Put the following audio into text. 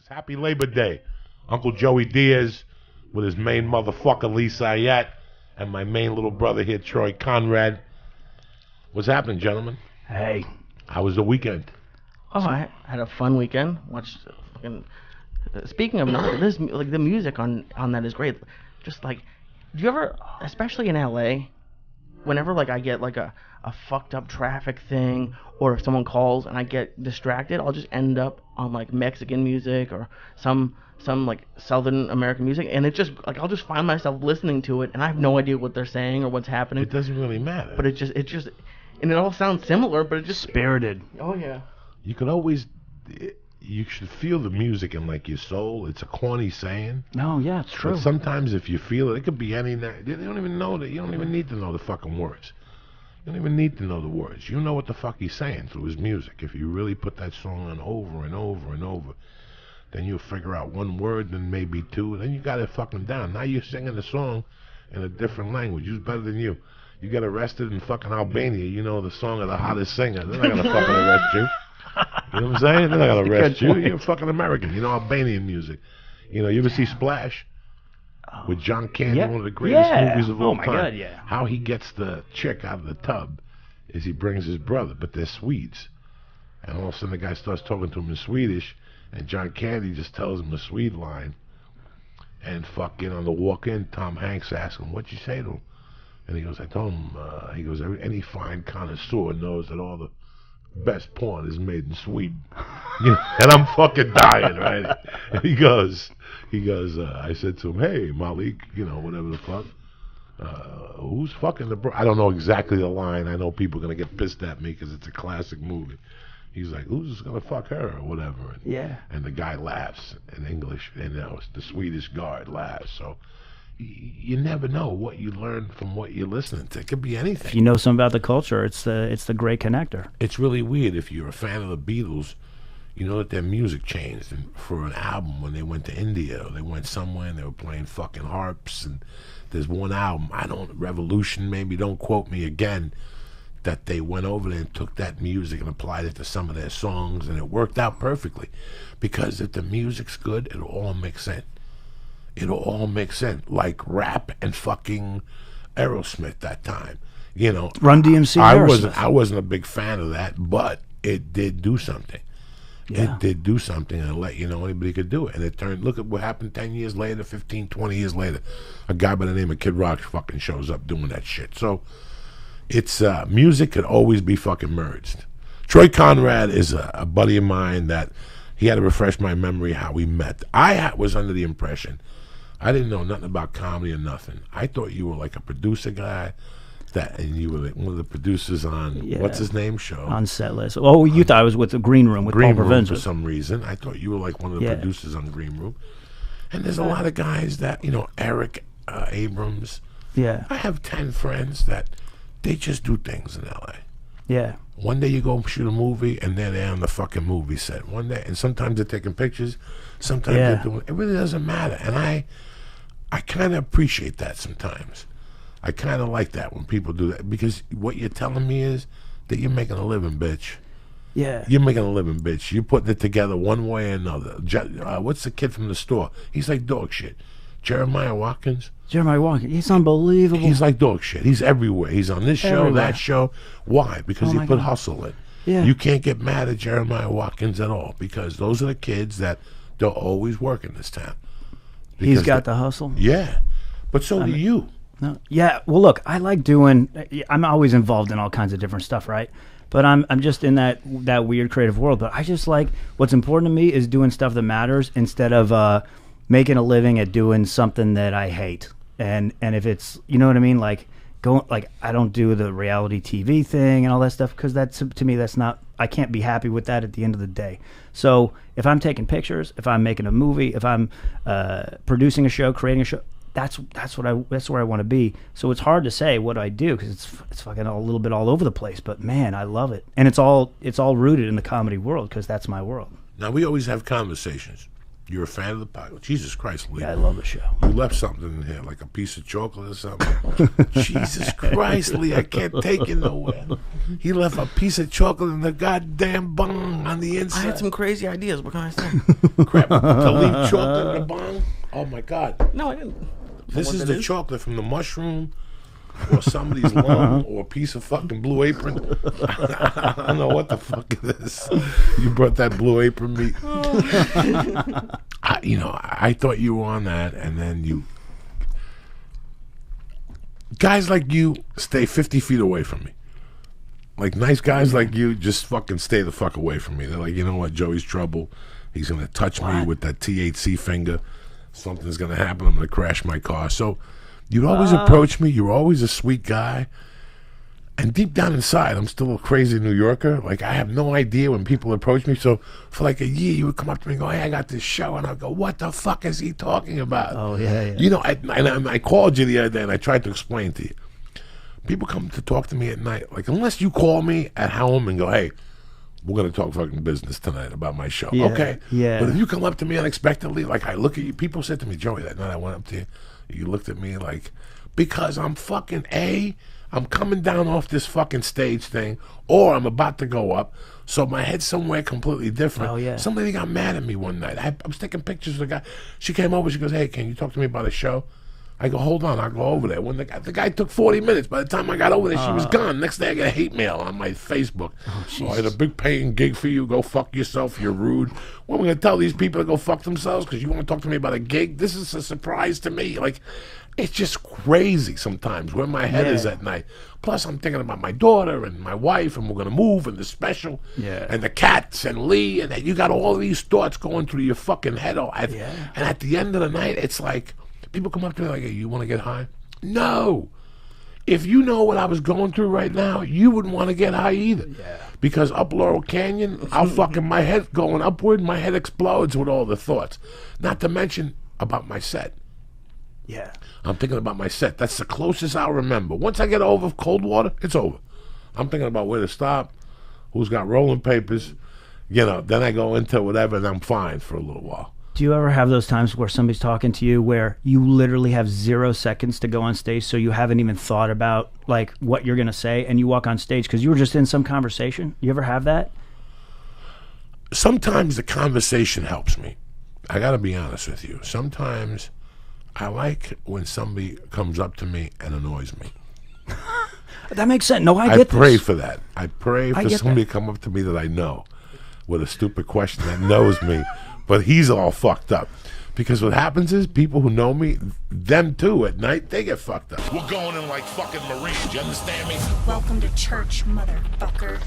motherfuckers. Happy Labor Day. Uncle Joey Diaz with his main motherfucker, Lee Syatt, and my main little brother here, Troy Conrad. What's happening, gentlemen? Hey. How was the weekend? Oh, I had a fun weekend. Watched fucking. Speaking of this, like the music on that is great. Just like, do you ever, especially in LA, whenever like I get like a fucked up traffic thing, or if someone calls and I get distracted, I'll just end up on like Mexican music or some like Southern American music, and it just like I'll just find myself listening to it, and I have no idea what they're saying or what's happening. It doesn't really matter. But it just, and it all sounds similar, but it just spirited. Oh yeah. You could always, you should feel the music in like your soul. It's a corny saying. No, yeah, it's true. But sometimes if you feel it, it could be any. You don't even know that. You don't even need to know the fucking words. You don't even need to know the words. You know what the fuck he's saying through his music. If you really put that song on over and over and over, then you'll figure out one word, then maybe two, and then you got it fucking down. Now you're singing the song in a different language. Who's better than you? You get arrested in fucking Albania, you know the song of the hottest singer. They're not gonna fucking arrest you. You know what I'm saying? They're not gonna arrest you. You're a fucking American. You know Albanian music. You know, you ever see Splash? With John Candy, one of the greatest movies of all time. God, yeah. How he gets the chick out of the tub is he brings his brother, but they're Swedes. And all of a sudden the guy starts talking to him in Swedish, and John Candy just tells him a Swede line. And fucking on the walk in, Tom Hanks asks him, "What'd you say to him?" And he goes, "I told him," he goes, "any fine connoisseur knows that all the best porn is made in Sweden." You know, and I'm fucking dying, right? And he goes, I said to him, "Hey, Malik, you know, whatever the fuck, who's fucking the bro?" I don't know exactly the line. I know people are going to get pissed at me because it's a classic movie. He's like, "Who's going to fuck her?" or whatever. And the guy laughs in English, and the Swedish guard laughs. So you never know what you learn from what you're listening to. It could be anything. If you know something about the culture, it's the great connector. It's really weird. If you're a fan of the Beatles, you know that their music changed. And for an album, when they went to India, or they went somewhere and they were playing fucking harps, and there's one album, Revolution, maybe, don't quote me again, that they went over there and took that music and applied it to some of their songs, and it worked out perfectly. Because if the music's good, it'll all mix in. It'll all mix in, like rap and fucking Aerosmith that time. You know, Run DMC. I wasn't a big fan of that, but it did do something. Yeah. It did do something, and let you know anybody could do it. And it turned. Look at what happened 10 years later, 15, 20 years later. A guy by the name of Kid Rock fucking shows up doing that shit. So it's music could always be fucking merged. Troy Conrad is a buddy of mine that he had to refresh my memory how we met. I was under the impression I didn't know nothing about comedy or nothing. I thought you were like a producer guy, and you were like one of the producers on what's his name show on Set List. Oh, you thought I was with the Green Room with Paul Provenza for some reason. I thought you were like one of the producers on Green Room. And there's a lot of guys that Eric Abrams. Yeah, I have 10 friends that they just do things in L.A. Yeah. One day you go shoot a movie, and they're there on the fucking movie set. One day, and sometimes they're taking pictures. Sometimes they're doing. It really doesn't matter, and I kind of appreciate that sometimes. I kind of like that when people do that, because what you're telling me is that you're making a living, bitch. Yeah. You're making a living, bitch. You're putting it together one way or another. What's the kid from the store? He's like dog shit. Jeremiah Watkins. He's unbelievable. He's like dog shit. He's everywhere. He's on this show, that show. Why? Because he put hustle in. Yeah. You can't get mad at Jeremiah Watkins at all, because those are the kids that they'll always work in this town. He's got the hustle. Yeah. But so do you. No. Yeah. Well, look, I like doing. I'm always involved in all kinds of different stuff, right? But I'm just in that weird creative world. But I just like, what's important to me is doing stuff that matters instead of making a living at doing something that I hate. And if it's, you know what I mean, like I don't do the reality TV thing and all that stuff, because that's, to me, that's not. I can't be happy with that at the end of the day. So if I'm taking pictures, if I'm making a movie, if I'm producing a show, creating a show, that's where I want to be. So it's hard to say what I do, because it's fucking a little bit all over the place. But man, I love it, and it's all rooted in the comedy world, because that's my world. Now we always have conversations. You're a fan of the podcast? Jesus Christ, Lee. Yeah, I love the show. You left something in here, like a piece of chocolate or something. Jesus Christ, Lee, I can't take it nowhere. He left a piece of chocolate in the goddamn bong on the inside. I had some crazy ideas. What can I say? Crap, to leave chocolate in the bong? Oh, my God. No, I didn't. This is the chocolate from the mushroom or somebody's lung or a piece of fucking Blue Apron. I don't know what the fuck it is. You brought that Blue Apron meat. I thought you were on that, and then you... Guys like you stay 50 feet away from me. Like, nice guys like you just fucking stay the fuck away from me. They're like, you know what, Joey's trouble. He's going to touch me with that THC finger. Something's going to happen. I'm going to crash my car. So you'd always approach me. You were always a sweet guy. And deep down inside, I'm still a crazy New Yorker. Like, I have no idea when people approach me. So for like a year, you would come up to me and go, hey, I got this show. And I'd go, what the fuck is he talking about? Oh, yeah. You know, I called you the other day and I tried to explain to you. People come to talk to me at night. Like, unless you call me at home and go, hey, we're going to talk fucking business tonight about my show. Yeah, okay. yeah. But if you come up to me unexpectedly, like I look at you, people said to me, Joey, that night I went up to you, you looked at me like, because I'm fucking I'm coming down off this fucking stage thing, or I'm about to go up, so my head's somewhere completely different. Oh, yeah. Somebody got mad at me one night. I was taking pictures of the guy. She came over, she goes, hey, can you talk to me about a show? I go, hold on, I'll go over there. When the guy took 40 minutes. By the time I got over there, she was gone. Next day, I got a hate mail on my Facebook. I had a big paying gig for you. Go fuck yourself. You're rude. What am I going to tell these people to go fuck themselves because you want to talk to me about a gig? This is a surprise to me. Like, it's just crazy sometimes where my head is at night. Plus, I'm thinking about my daughter and my wife, and we're going to move, and the special, and the cats, and Lee, and you got all these thoughts going through your fucking head. And at the end of the night, it's like, people come up to me like, hey, you want to get high? No. If you know what I was going through right now, you wouldn't want to get high either. Because up Laurel Canyon, my head going upward, my head explodes with all the thoughts. Not to mention about my set. I'm thinking about my set. That's the closest I'll remember. Once I get over Coldwater, it's over. I'm thinking about where to stop, who's got rolling papers, then I go into whatever, and I'm fine for a little while. Do you ever have those times where somebody's talking to you where you literally have 0 seconds to go on stage, so you haven't even thought about like what you're going to say, and you walk on stage because you were just in some conversation? You ever have that? Sometimes the conversation helps me. I got to be honest with you. Sometimes I like when somebody comes up to me and annoys me. That makes sense. No, I get this. I pray for that. I pray for somebody to come up to me that I know with a stupid question that knows me. But he's all fucked up. Because what happens is people who know me, them too, at night, they get fucked up. We're going in like fucking Marines, you understand me? Welcome to church, motherfucker.